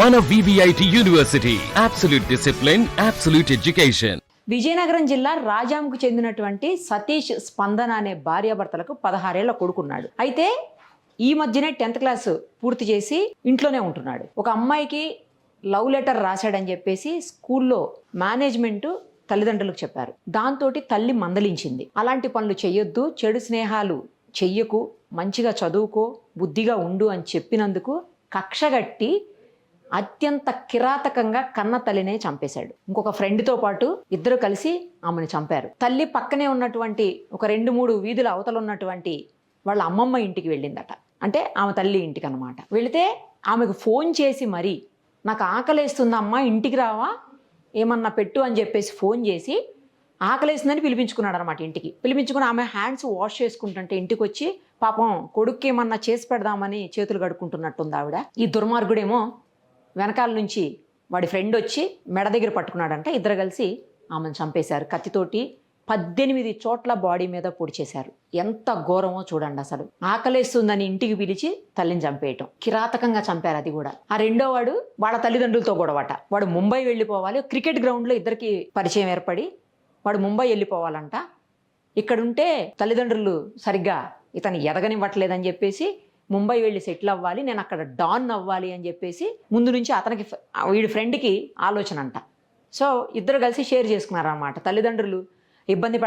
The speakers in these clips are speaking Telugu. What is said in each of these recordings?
మన VVIT university absolute discipline, absolute education. Vizianagaram జిల్లా రాజాంకు చెందినటువంటి సతీష్ స్పందన అనే భార్యాభర్తలకు 16 ఏళ్ల కొడుకున్నాడు. అయితే ఈ మధ్యనే 10th క్లాస్ పూర్తి చేసి ఇంట్లోనే ఉంటున్నాడు. ఒక అమ్మాయికి లవ్ లెటర్ రాశాడని చెప్పేసి స్కూల్లో మేనేజ్మెంట్ తల్లిదండ్రులకు చెప్పారు. దాంతో తల్లి మందలించింది. అలాంటి పనులు చెయ్యొద్దు, చెడు స్నేహాలు చెయ్యకు, మంచిగా చదువుకో, బుద్ధిగా ఉండు అని చెప్పినందుకు కక్షగట్టి అత్యంత కిరాతకంగా కన్న తల్లినే చంపేశాడు. ఇంకొక ఫ్రెండ్తో పాటు ఇద్దరు కలిసి ఆమెను చంపారు. తల్లి పక్కనే ఉన్నటువంటి ఒక 2-3 వీధుల అవతల ఉన్నటువంటి వాళ్ళ అమ్మమ్మ ఇంటికి వెళ్ళిందట. అంటే ఆమె తల్లి ఇంటికి అనమాట. వెళితే ఆమెకు ఫోన్ చేసి మరీ నాకు ఆకలేస్తుందమ్మా, ఇంటికి రావా, ఏమన్నా పెట్టు అని చెప్పేసి ఫోన్ చేసి ఆకలేస్తుందని పిలిపించుకున్నాడు అనమాట. ఇంటికి పిలిపించుకుని ఆమె హ్యాండ్స్ వాష్ చేసుకుంటుంటే ఇంటికి వచ్చి పాపం కొడుక్కి ఏమన్నా చేసి పెడదామని చేతులు కడుక్కుంటున్నట్టుంది ఆవిడ. ఈ దుర్మార్గుడేమో వెనకాల నుంచి వాడి ఫ్రెండ్ వచ్చి మెడ దగ్గర పట్టుకున్నాడంట. ఇద్దరు కలిసి ఆమెను చంపేశారు. కత్తితోటి 18 చోట్ల బాడీ మీద పొడి చేశారు. ఎంత ఘోరమో చూడండి అసలు. ఆకలేస్తుందని ఇంటికి పిలిచి తల్లిని చంపేయటం, కిరాతకంగా చంపారు. అది కూడా ఆ రెండో వాడు వాళ్ళ తల్లిదండ్రులతో గొడవట. వాడు ముంబై వెళ్ళిపోవాలి. క్రికెట్ గ్రౌండ్లో ఇద్దరికి పరిచయం ఏర్పడి వాడు ముంబై వెళ్ళిపోవాలంట. ఇక్కడుంటే తల్లిదండ్రులు సరిగ్గా ఇతను ఎదగనివ్వట్లేదని చెప్పేసి ముంబై వెళ్ళి సెటిల్ అవ్వాలి, నేను అక్కడ డాన్ అవ్వాలి అని చెప్పేసి ముందు నుంచి అతనికి వీడి ఫ్రెండ్కి ఆలోచన అంట. సో ఇద్దరు కలిసి షేర్ చేసుకున్నారు అన్నమాట. తల్లిదండ్రులు ఇబ్బంది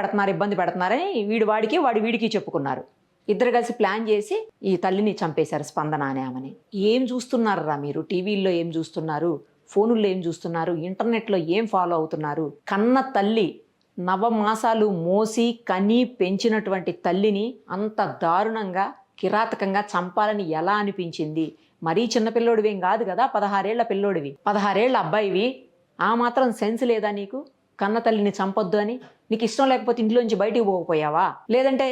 పెడుతున్నారని వాడి వీడికి చెప్పుకున్నారు. ఇద్దరు కలిసి ప్లాన్ చేసి ఈ తల్లిని చంపేశారు, స్పందన అనే ఆమెని. ఏం చూస్తున్నారా మీరు? టీవీల్లో ఏం చూస్తున్నారు, ఫోనుల్లో ఏం చూస్తున్నారు, ఇంటర్నెట్లో ఏం ఫాలో అవుతున్నారు? కన్న తల్లి, నవమాసాలు మోసి కని పెంచినటువంటి తల్లిని అంత దారుణంగా కిరాతకంగా చంపాలని ఎలా అనిపించింది? మరీ చిన్నపిల్లోడివేం కాదు కదా, 16 ఏళ్ల పిల్లోడివి, 16 ఏళ్ల అబ్బాయివి. ఆ మాత్రం సెన్స్ లేదా నీకు? కన్న తల్లిని చంపొద్దు అని నీకు ఇష్టం లేకపోతే ఇంట్లోంచి బయటికి పోకపోయావా? లేదంటే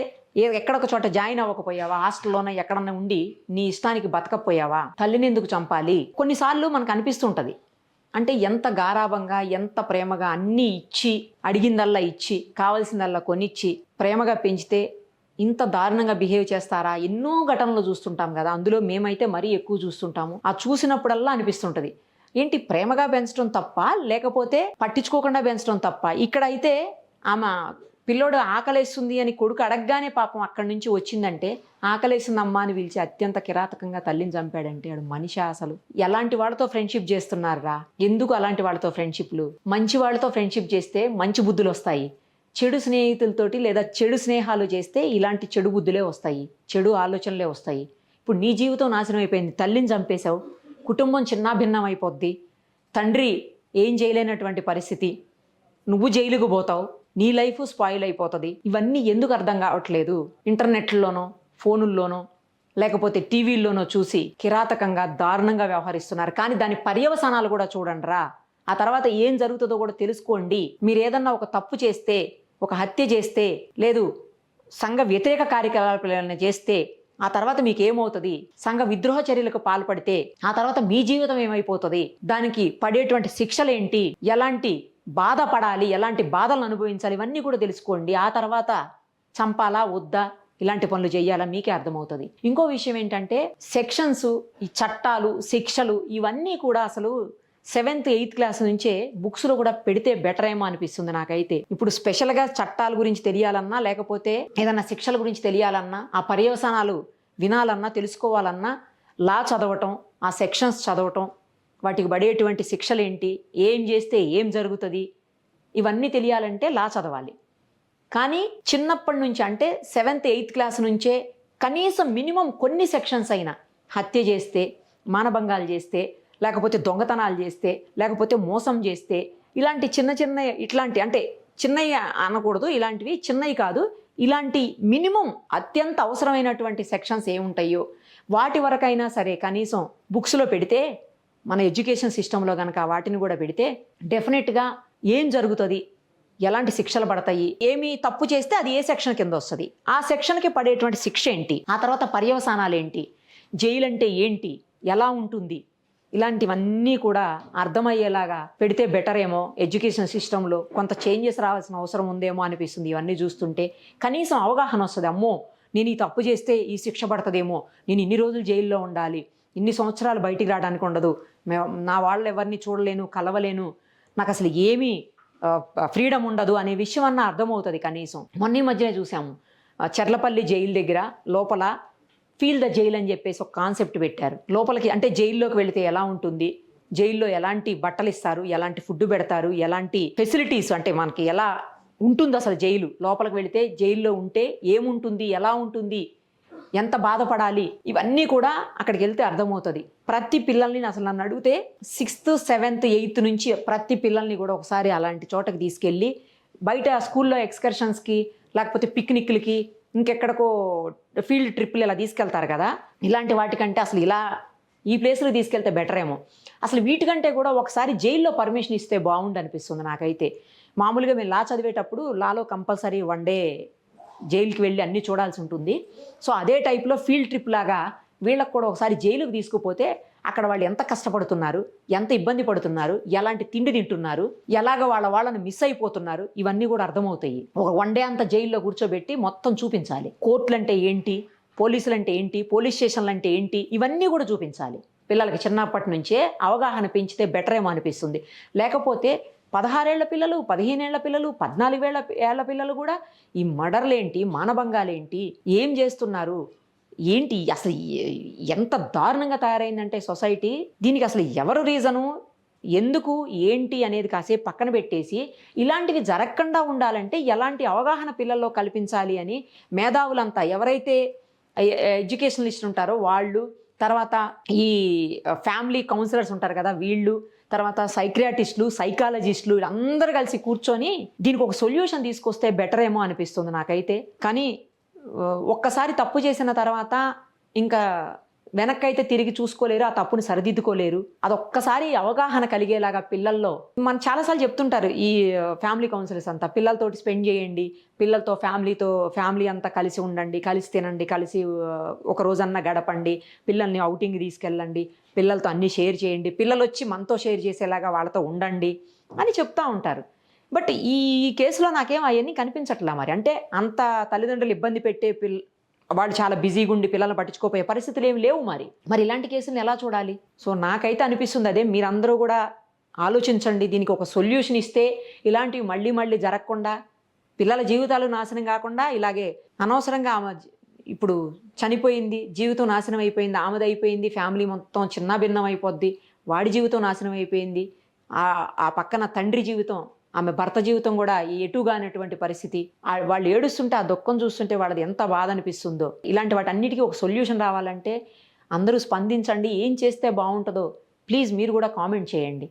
ఎక్కడొక చోట జాయిన్ అవ్వకపోయావా? హాస్టల్లోనే ఎక్కడన్నా ఉండి నీ ఇష్టానికి బతకపోయావా? తల్లిని ఎందుకు చంపాలి? కొన్నిసార్లు మనకు అనిపిస్తుంటుంది, అంటే ఎంత గారాభంగా, ఎంత ప్రేమగా అన్నీ ఇచ్చి, అడిగిందల్లా ఇచ్చి, కావాల్సిందల్లా కొనిచ్చి ప్రేమగా పెంచితే ఇంత దారుణంగా బిహేవ్ చేస్తారా? ఎన్నో ఘటనలు చూస్తుంటాం కదా. అందులో మేమైతే మరీ ఎక్కువ చూస్తుంటాము. ఆ చూసినప్పుడల్లా అనిపిస్తుంటుంది, ఏంటి ప్రేమగా పెంచడం తప్ప, లేకపోతే పట్టించుకోకుండా పెంచడం తప్ప? ఇక్కడైతే ఆమె పిల్లోడు ఆకలేస్తుంది అని కొడుకు అడగగానే పాపం అక్కడి నుంచి వచ్చిందంటే, ఆకలేస్తుంది అమ్మ అని పిలిచి అత్యంత కిరాతకంగా తల్లిని చంపాడంటే ఆడు మనిషి అసలు? ఎలాంటి వాళ్ళతో ఫ్రెండ్షిప్ చేస్తున్నారా? ఎందుకు అలాంటి వాళ్ళతో ఫ్రెండ్షిప్లు? మంచి వాళ్ళతో ఫ్రెండ్షిప్ చేస్తే మంచి బుద్ధులు వస్తాయి. చెడు స్నేహితులతోటి లేదా చెడు స్నేహాలు చేస్తే ఇలాంటి చెడు బుద్ధులే వస్తాయి, చెడు ఆలోచనలే వస్తాయి. ఇప్పుడు నీ జీవితం నాశనం అయిపోయింది, తల్లిని చంపేశావు, కుటుంబం చిన్నాభిన్నం అయిపోద్ది, తండ్రి ఏం చేయలేనటువంటి పరిస్థితి, నువ్వు జైలుకు పోతావు, నీ లైఫ్ స్పాయిల్ అయిపోతుంది. ఇవన్నీ ఎందుకు అర్థం కావట్లేదు? ఇంటర్నెట్లోనో, ఫోనుల్లోనో, లేకపోతే టీవీల్లోనో చూసి కిరాతకంగా దారుణంగా వ్యవహరిస్తున్నారు. కానీ దాని పర్యవసానాలు కూడా చూడండి రా. ఆ తర్వాత ఏం జరుగుతుందో కూడా తెలుసుకోండి. మీరు ఏదన్నా ఒక తప్పు చేస్తే, ఒక హత్య చేస్తే, లేదు సంఘ వ్యతిరేక కార్యకలాపాలను చేస్తే ఆ తర్వాత మీకు ఏమవుతుంది? సంఘ విద్రోహ చర్యలకు పాల్పడితే ఆ తర్వాత మీ జీవితం ఏమైపోతుంది? దానికి పడేటువంటి శిక్షలేంటి, ఎలాంటి బాధపడాలి, ఎలాంటి బాధలను అనుభవించాలి, ఇవన్నీ కూడా తెలుసుకోండి. ఆ తర్వాత చంపాలా వద్దా, ఇలాంటి పనులు చేయాలా మీకే అర్థమవుతుంది. ఇంకో విషయం ఏంటంటే, సెక్షన్స్, ఈ చట్టాలు, శిక్షలు ఇవన్నీ కూడా అసలు 7th 8th క్లాస్ నుంచే బుక్స్లో కూడా పెడితే బెటర్ ఏమో అనిపిస్తుంది నాకైతే. ఇప్పుడు స్పెషల్గా చట్టాల గురించి తెలియాలన్నా, లేకపోతే ఏదన్నా శిక్షల గురించి తెలియాలన్నా, ఆ పర్యవసానాలు వినాలన్నా, తెలుసుకోవాలన్నా లా చదవటం, ఆ సెక్షన్స్ చదవటం, వాటికి పడేటువంటి శిక్షలు ఏంటి, ఏం చేస్తే ఏం జరుగుతుంది, ఇవన్నీ తెలియాలంటే లా చదవాలి. కానీ చిన్నప్పటి నుంచి, అంటే 7th 8th క్లాస్ నుంచే కనీసం మినిమం కొన్ని సెక్షన్స్ అయినా, హత్య చేస్తే, మానభంగాలు చేస్తే, లేకపోతే దొంగతనాలు చేస్తే, లేకపోతే మోసం చేస్తే, ఇలాంటి ఇట్లాంటి, అంటే చిన్నవి అనకూడదు, ఇలాంటివి చిన్నవి కాదు, ఇలాంటి మినిమం అత్యంత అవసరమైనటువంటి సెక్షన్స్ ఏముంటాయో వాటి వరకైనా సరే కనీసం బుక్స్లో పెడితే, మన ఎడ్యుకేషన్ సిస్టంలో కనుక వాటిని కూడా పెడితే డెఫినెట్గా ఏం జరుగుతుంది, ఎలాంటి శిక్షలు పడతాయి, ఏమి తప్పు చేస్తే అది ఏ సెక్షన్ కింద వస్తుంది, ఆ సెక్షన్కి పడేటువంటి శిక్ష ఏంటి, ఆ తర్వాత పర్యవసానాలు ఏంటి, జైలు అంటే ఏంటి, ఎలా ఉంటుంది, ఇలాంటివన్నీ కూడా అర్థమయ్యేలాగా పెడితే బెటర్ ఏమో. ఎడ్యుకేషన్ సిస్టంలో కొంత చేంజెస్ రావాల్సిన అవసరం ఉందేమో అనిపిస్తుంది ఇవన్నీ చూస్తుంటే. కనీసం అవగాహన వస్తుంది, అమ్మో నేను ఈ తప్పు చేస్తే ఈ శిక్ష పడుతుందేమో, నేను ఇన్ని రోజులు జైల్లో ఉండాలి, ఇన్ని సంవత్సరాలు బయటికి రావడానికి ఉండదు, నా వాళ్ళు ఎవరిని చూడలేను, కలవలేను, నాకు అసలు ఏమీ ఫ్రీడమ్ ఉండదు అనే విషయం అన్న అర్థమవుతుంది కనీసం. మొన్న ఈ మధ్యనే చూసాము, చర్లపల్లి జైలు దగ్గర లోపల ఫీల్ ద జైల్ అని చెప్పేసి ఒక కాన్సెప్ట్ పెట్టారు. లోపలికి అంటే జైల్లోకి వెళితే ఎలా ఉంటుంది, జైల్లో ఎలాంటి బట్టలు ఇస్తారు, ఎలాంటి ఫుడ్ పెడతారు, ఎలాంటి ఫెసిలిటీస్, అంటే మనకి ఎలా ఉంటుంది అసలు జైలు, లోపలికి వెళితే జైల్లో ఉంటే ఏముంటుంది, ఎలా ఉంటుంది, ఎంత బాధపడాలి, ఇవన్నీ కూడా అక్కడికి వెళ్తే అర్థమవుతుంది. ప్రతి పిల్లల్ని అసలు నన్ను అడిగితే 6th 7th 8th నుంచి ప్రతి పిల్లల్ని కూడా ఒకసారి అలాంటి చోటకి తీసుకెళ్ళి బయట స్కూల్లో ఎక్స్కర్షన్స్కి లేకపోతే పిక్నిక్లకి ఇంకెక్కడికో ఫీల్డ్ ట్రిప్లు ఇలా తీసుకెళ్తారు కదా, ఇలాంటి వాటికంటే అసలు ఇలా ఈ ప్లేస్కి తీసుకెళ్తే బెటర్ ఏమో. అసలు వీటికంటే కూడా ఒకసారి జైల్లో పర్మిషన్ ఇస్తే బాగుండు అనిపిస్తుంది నాకైతే. మామూలుగా మేము లా చదివేటప్పుడు లాలో కంపల్సరీ 1 డే జైలుకి వెళ్ళి అన్నీ చూడాల్సి ఉంటుంది. సో అదే టైప్లో ఫీల్డ్ ట్రిప్ లాగా వీళ్ళకి కూడా ఒకసారి జైలుకి తీసుకుపోతే అక్కడ వాళ్ళు ఎంత కష్టపడుతున్నారు, ఎంత ఇబ్బంది పడుతున్నారు, ఎలాంటి తిండి తింటున్నారు, ఎలాగ వాళ్ళని మిస్ అయిపోతున్నారు, ఇవన్నీ కూడా అర్థమవుతాయి. ఒక 1 డే అంతా జైల్లో కూర్చోబెట్టి మొత్తం చూపించాలి. కోర్టులు అంటే ఏంటి, పోలీసులు అంటే ఏంటి, పోలీస్ స్టేషన్లు అంటే ఏంటి, ఇవన్నీ కూడా చూపించాలి. పిల్లలకి చిన్నప్పటి నుంచే అవగాహన పెంచితే బెటర్ ఏమో అనిపిస్తుంది. లేకపోతే 16 ఏళ్ల పిల్లలు, 15 ఏళ్ల పిల్లలు, 14 ఏళ్ల పిల్లలు కూడా ఈ మర్డర్లేంటి, మానభంగాలేంటి, ఏం చేస్తున్నారు, ఏంటి అసలు ఎంత దారుణంగా తయారైందంటే సొసైటీ. దీనికి అసలు ఎవరు రీజను, ఎందుకు, ఏంటి అనేది కాసేపు పక్కన పెట్టేసి ఇలాంటివి జరగకుండా ఉండాలంటే ఎలాంటి అవగాహన పిల్లల్లో కల్పించాలి అని మేధావులంతా, ఎవరైతే ఎడ్యుకేషనలిస్ట్ ఉంటారో వాళ్ళు, తర్వాత ఈ ఫ్యామిలీ కౌన్సిలర్స్ ఉంటారు కదా వీళ్ళు, తర్వాత సైక్రియాటిస్టులు, సైకాలజిస్టులు, వీళ్ళందరూ కలిసి కూర్చొని దీనికి ఒక సొల్యూషన్ తీసుకొస్తే బెటర్ ఏమో అనిపిస్తుంది నాకైతే. కానీ ఒక్కసారి తప్పు చేసిన తర్వాత ఇంకా వెనక్కైతే తిరిగి చూసుకోలేరు, ఆ తప్పుని సరిదిద్దుకోలేరు. అదొక్కసారి అవగాహన కలిగేలాగా పిల్లల్లో, మనం చాలాసార్లు చెప్తుంటారు ఈ ఫ్యామిలీ కౌన్సిలర్స్ అంతా, పిల్లలతోటి స్పెండ్ చేయండి, పిల్లలతో ఫ్యామిలీ అంతా కలిసి ఉండండి, కలిసి తినండి, కలిసి ఒక రోజన్నా గడపండి, పిల్లల్ని ఔటింగ్ తీసుకెళ్ళండి, పిల్లలతో అన్నీ షేర్ చేయండి, పిల్లలు వచ్చి మనతో షేర్ చేసేలాగా వాళ్ళతో ఉండండి అని చెప్తూ ఉంటారు. బట్ ఈ కేసులో నాకేం అవన్నీ కనిపించట్లా. మరి అంటే అంత తల్లిదండ్రులు ఇబ్బంది పెట్టే వాళ్ళు చాలా బిజీగా ఉండి పిల్లల్ని పట్టించుకోపోయే పరిస్థితులు ఏమి లేవు. మరి ఇలాంటి కేసులను ఎలా చూడాలి? సో నాకైతే అనిపిస్తుంది అదే, మీరందరూ కూడా ఆలోచించండి, దీనికి ఒక సొల్యూషన్ ఇస్తే ఇలాంటివి మళ్ళీ జరగకుండా, పిల్లల జీవితాలు నాశనం కాకుండా, ఇలాగే అనవసరంగా ఆమె ఇప్పుడు చనిపోయింది, జీవితం నాశనం అయిపోయింది, ఆమెది అయిపోయింది, ఫ్యామిలీ మొత్తం చిన్న భిన్నం అయిపోద్ది, వాడి జీవితం నాశనం అయిపోయింది, ఆ పక్కన తండ్రి జీవితం, ఆమె భర్త జీవితం కూడా ఎటుగానటువంటి పరిస్థితి. వాళ్ళు ఏడుస్తుంటే ఆ దుఃఖం చూస్తుంటే వాళ్ళది ఎంత బాధ అనిపిస్తుందో. ఇలాంటి వాటన్నిటికీ ఒక సొల్యూషన్ రావాలంటే అందరూ స్పందించండి. ఏం చేస్తే బాగుంటుందో ప్లీజ్ మీరు కూడా కామెంట్ చేయండి.